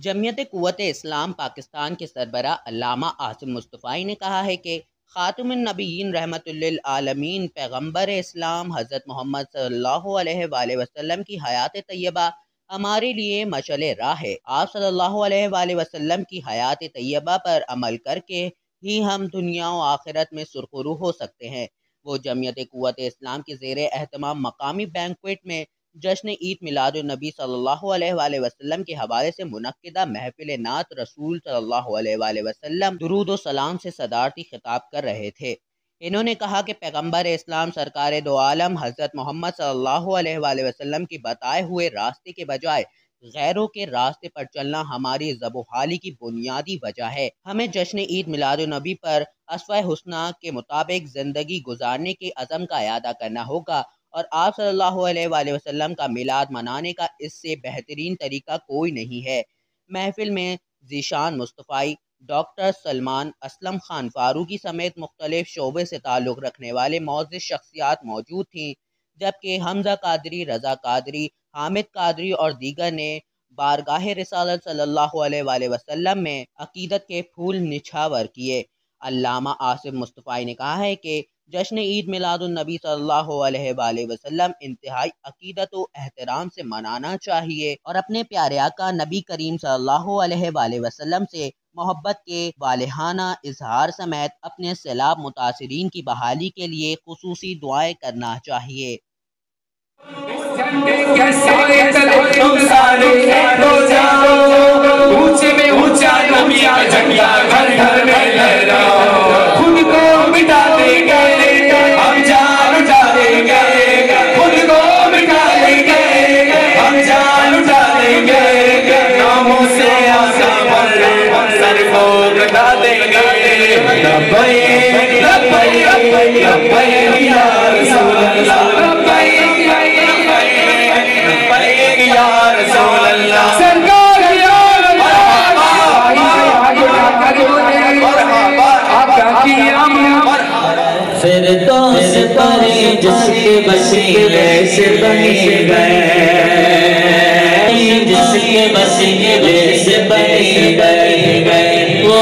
जमीयत-ए-क़ुव्वत-ए-इस्लाम पाकिस्तान के सरबराह अल्लामा आसिम मुस्तफ़ाई ने कहा है कि ख़ातमुन नबिय्यीन रहमतुल लिल आलमीन पैगम्बर इस्लाम हज़रत मोहम्मद सल्लल्लाहु अलैहि वसल्लम की हयात तैयबा हमारे लिए मशअल राह है। आप सल्लल्लाहु अलैहि वसल्लम की हयात तैयबा पर अमल करके ही हम दुनिया और आखिरत में सुरखरू हो सकते हैं। वो जमीयत-ए-क़ुव्वत-ए-इस्लाम के ज़ेर एहतमाम मकामी बैंक्वेट में जश्न ईद मिलादुन्नबी सल्लल्लाहु अलैहि वसल्लम के हवाले से मुनक्किदा महफिल नात रसूल सल्लल्लाहु अलैहि वसल्लम दुरूद व सलाम से सदारती खिताब कर रहे थे। इन्होंने कहा कि पैगम्बर इस्लाम सरकार दो आलम हज़रत मोहम्मद सल्लल्लाहु अलैहि वसल्लम की बताए हुए रास्ते के बजाय गैरों के रास्ते पर चलना हमारी ज़बोहाली की बुनियादी वजह है। हमें जश्न ईद मिलादुन्नबी पर अस्वा हुस्ना के मुताबिक ज़िंदगी गुजारने के अज़म का इरादा करना होगा और आप सल्लल्लाहु अलैहि वसल्लम का मिलाद मनाने का इससे बेहतरीन तरीका कोई नहीं है। महफिल में ज़ीशान मुस्तफ़ाई, डॉक्टर सलमान असलम खान फारूकी समेत मुख्तलिफ शोबे से ताल्लुक़ रखने वाले मौज़िज़ शख्सियात मौजूद थीं, जबकि हमज़ा कादरी, रज़ा कादरी, हामिद कादरी और दीगर ने बारगाह रिसालत सल्लल्लाहु अलैहि वसल्लम में अकीदत के फूल निछावर किए। अल्लामा आसिम मुस्तफ़ाई ने कहा है कि जश्न ईद मिलादुन्नबी सल्लल्लाहु अलैहि वसल्लम इंतहाई अकीदत व एहतराम से मनाना चाहिए और अपने प्यारे आका नबी करीम सल्लल्लाहु अलैहि वसल्लम से मोहब्बत के वालेहाना इजहार समेत अपने सैलाब मुतासिरीन की बहाली के लिए खुसूसी दुआएं करना चाहिए। ऊंचे में ऊंचा नबी का झंडा घर घर में लहराओ, खुद को मिटा देंगे हम जान उठा देंगे, खुद को मिटा देंगे हम जान उठा देंगे, नामों से आसान पर सर को कटा देंगे। लब्बैक लब्बैक लब्बैक या रसूल अल्लाह, लब्बैक लब्बैक या रसूल अल्लाह। फिरदौस पर जिसके वसीले से बनी गए, जिसके वसीले से बनी गए, वो